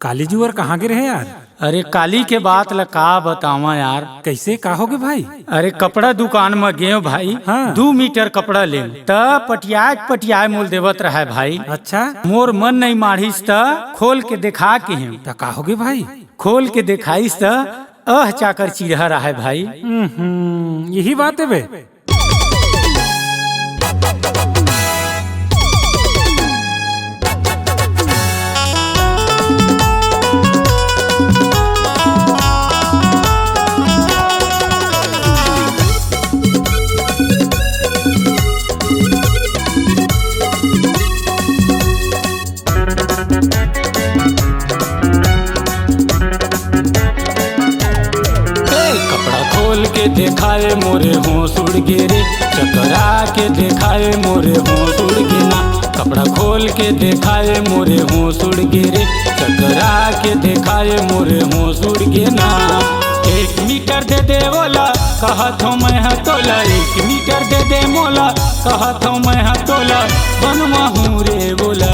काली जुअर कहाँ गिरे है यार। अरे काली के बात ला का बतावा यार। कैसे का होगे भाई। अरे कपड़ा दुकान में गए भाई। हाँ। 2 मीटर कपड़ा ले त पटिया मोल देवत रहा भाई। अच्छा मोर मन नहीं माढ़िस त खोल के देखा के हैं। तो का होगे भाई। खोल के दिखाईस त चाकर चिढ़ा रहा है भाई। यही बात है बे। खोल के देखाए मोरे होश उड़ गे रे, चकरा के देखाए मोरे होश उड़ गे ना। कपड़ा खोल के देखाए मोरे होश उड़ गे रे, चकरा के देखाए मोरे होश उड़ गे ना। 1 मीटर दे दे बोला कहत हूँ मैं हतोला, 1 मीटर दे दे मोला कहत हूँ मैं हतोला। बनवा हूँ रे बोला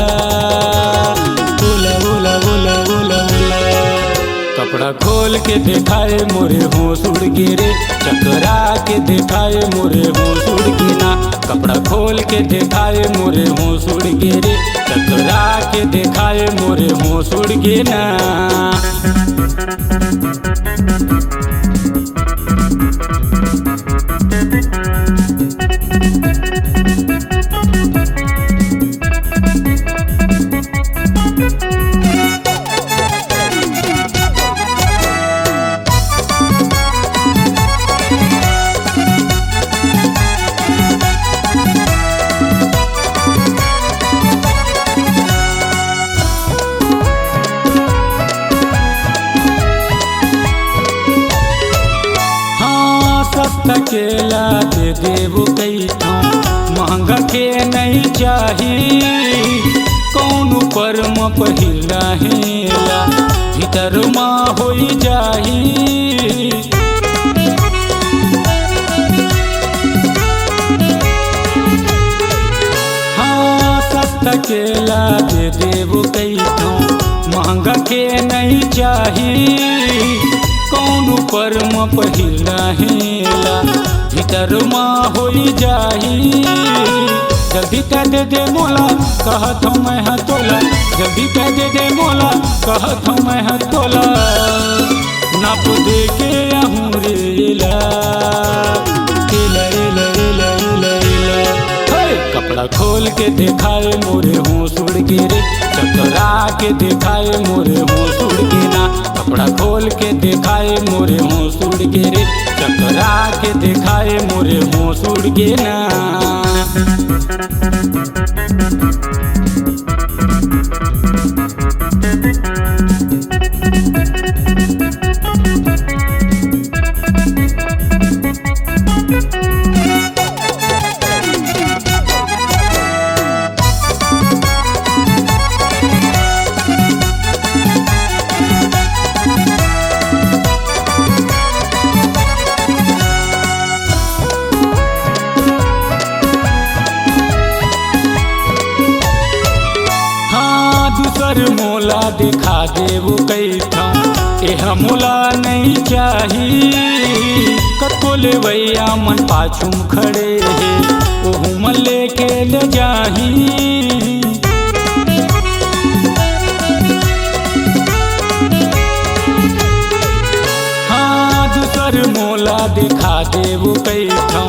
बोला बोला बोला बोला बोला। कपड़ा खोल के देखाए मोरे होश उड़ गे रे, चकरा के देखाए मोरे होश उड़ गे ना। कपड़ा खोल के देखाए मोरे होश उड़ गे रे, चकरा के देखाए मोरे होश उड़ गे ना। सस्ता केला दे देबो कैठो, महंगा के नहीं चाही। कौन पर म पहिला हेला भीतर माँ हो जाही। हाँ सस्ता केला दे देबो कैठो, महंगा के नहीं चाही। कौन पर म पहिला हेला भीतर माँ हो जाही। जल्दी कह दे दे मोला कहत हूँ मैं हतोला, जल्दी कह दे दे मोला कहत हूँ मैं हतोला। नाप दे के आहूँ रेला एला एला एला एला एला। कपड़ा खोल के देखाए मोरे होश उड़ गे रे, चकरा के देखाए मोरे होश उड़ गे ना। कपड़ा खोल के देखाए मोरे होश उड़ गे रे, चकरा के देखाए मोरे होश उड़ गे ना। दूसर मोला दिखा देबो कैठा, एह मोला नहीं चाही। कतो लेवैया मन पाछुम खड़े हे, ओहू मन लेके ले जाही। हाँ दूसर मोला दिखा देबो कैठा,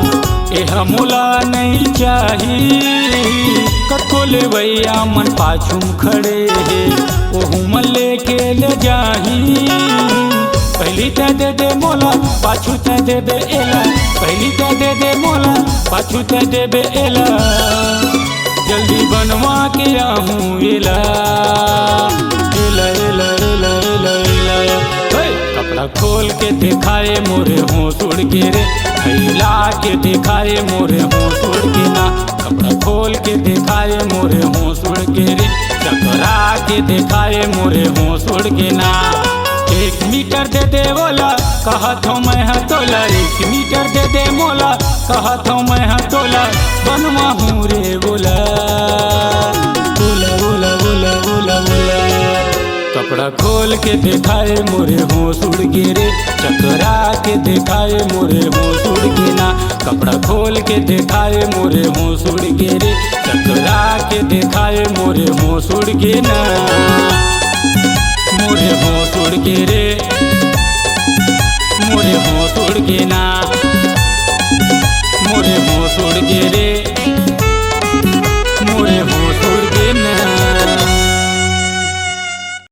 एह मोला नहीं चाही। कतो लेवैया मन पाछुम खड़े हे, ओहू मन लेके ले जाही। पहली त दे दे मोला पाछू त दे दे एला, पहली त दे दे मोला पाछू त दे दे एला। जल्दी बनवा के आहूँ एला एला एला एला एला एला। कपड़ा खोल के दिखाए मोरे होश उड़ गे रे, फैला के दिखाए मोरे होश उड़ गे ना। कपड़ा खोल के दिखाए मोरे होश उड़ गे रे, चकरा के दिखाए मोरे होश उड़ गे ना। 1 मीटर दे दे बोला कहत हूँ मैं हतोला, 1 मीटर दे दे मोला कहत हूँ मैं हतोला। बनवा हूँ रे बोला बोला बोला बोला बोला बोला। कपड़ा खोल के दिखाए मोरे होश उड़ गे रे, चकरा के दिखाए मोरे होश उड़ गे ना। कपड़ा खोल के दिखाए मोरे होश उड़ गे रे, चकरा के दिखाए मोरे होश उड़ गे ना। मोरे होश उड़ गे रे,